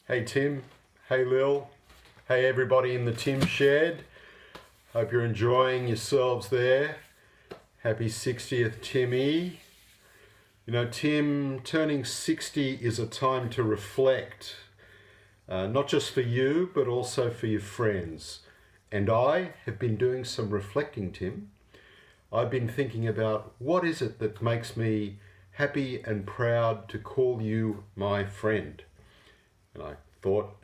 Hey Tim, hey Lil, hey everybody in the Tim shed. Hope you're enjoying yourselves there. Happy 60th Timmy. You know, Tim, turning 60 is a time to reflect, not just for you, but also for your friends. And I have been doing some reflecting, Tim. I've been thinking about what is it that makes me happy and proud to call you my friend. And I thought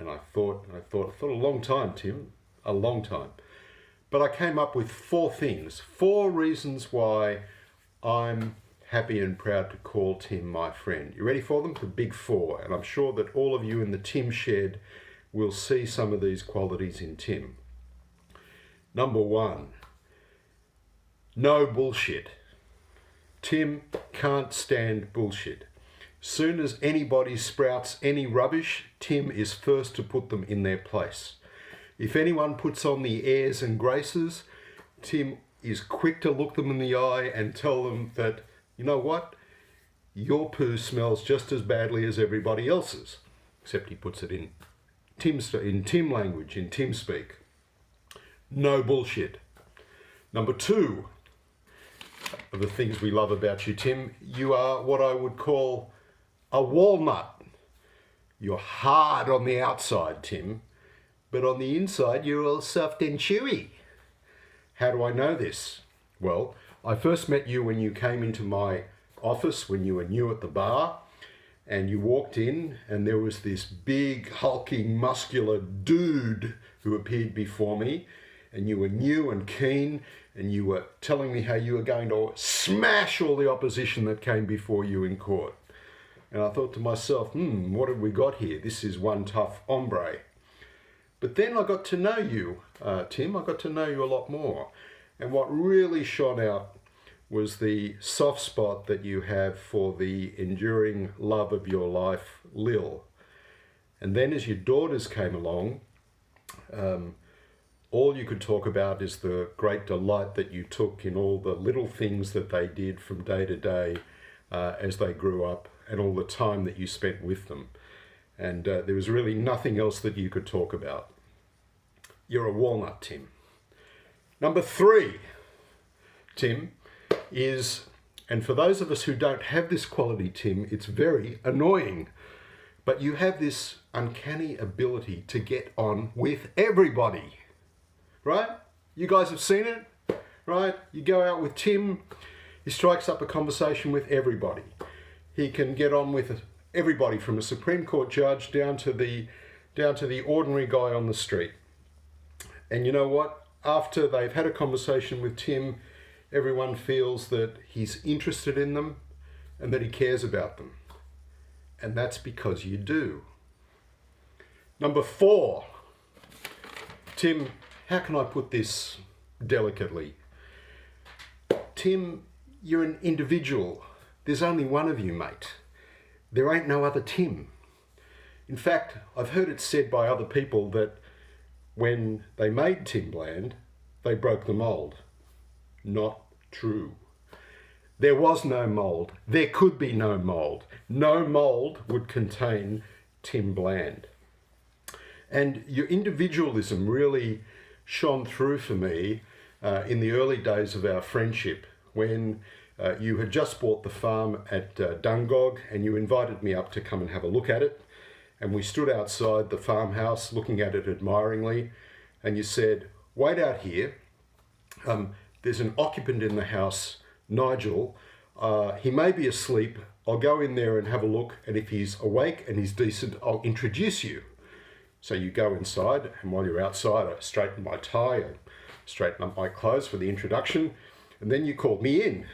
a long time, Tim, a long time. But I came up with four reasons why I'm happy and proud to call Tim my friend. You ready for them? The big four. And I'm sure that all of you in the Tim shed will see some of these qualities in Tim. Number one, no bullshit. Tim can't stand bullshit. Soon as anybody sprouts any rubbish, Tim is first to put them in their place. If anyone puts on the airs and graces, Tim is quick to look them in the eye and tell them that, you know what, your poo smells just as badly as everybody else's. Except he puts it in Tim language, in Tim speak. No bullshit. Number two of the things we love about you, Tim, you are what I would call a walnut. You're hard on the outside, Tim, but on the inside you're all soft and chewy. How do I know this? Well, I first met you when you came into my office when you were new at the bar, and you walked in and there was this big, hulking, muscular dude who appeared before me, and you were new and keen, and you were telling me how you were going to smash all the opposition that came before you in court. And I thought to myself, what have we got here? This is one tough hombre. But then I got to know you, Tim. I got to know you a lot more. And what really shone out was the soft spot that you have for the enduring love of your life, Lil. And then as your daughters came along, all you could talk about is the great delight that you took in all the little things that they did from day to day as they grew up, and all the time that you spent with them. And there was really nothing else that you could talk about. You're a walnut, Tim. Number three, Tim, is, and for those of us who don't have this quality, Tim, it's very annoying, but you have this uncanny ability to get on with everybody, right? You guys have seen it, right? You go out with Tim, he strikes up a conversation with everybody. He can get on with everybody from a Supreme Court judge down to the ordinary guy on the street. And you know what? After they've had a conversation with Tim, everyone feels that he's interested in them and that he cares about them. And that's because you do. Number four, Tim, how can I put this delicately? Tim, you're an individual. There's only one of you, mate. There ain't no other Tim. In fact, I've heard it said by other people that when they made Tim Bland, they broke the mold. Not true. There was no mold. There could be no mold. No mold would contain Tim Bland. And your individualism really shone through for me in the early days of our friendship, when you had just bought the farm at Dungog, and you invited me up to come and have a look at it. And we stood outside the farmhouse looking at it admiringly, and you said, wait out here. There's an occupant in the house, Nigel. He may be asleep. I'll go in there and have a look, and if he's awake and he's decent, I'll introduce you. So you go inside, and while you're outside, I straighten my tie, I straighten up my clothes for the introduction, and then you called me in.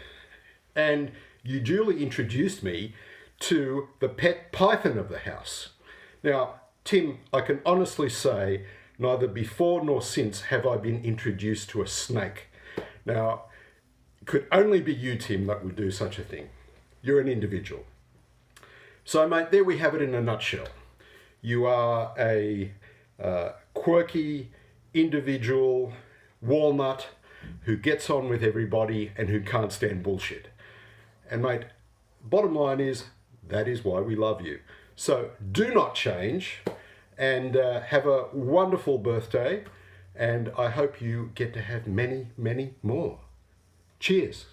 And you duly introduced me to the pet python of the house. Now, Tim, I can honestly say neither before nor since have I been introduced to a snake. Now, it could only be you, Tim, that would do such a thing. You're an individual. So, mate, there we have it in a nutshell. You are a quirky, individual walnut who gets on with everybody and who can't stand bullshit. And mate, bottom line is, that is why we love you. So do not change. and have a wonderful birthday. And I hope you get to have many, many more. Cheers.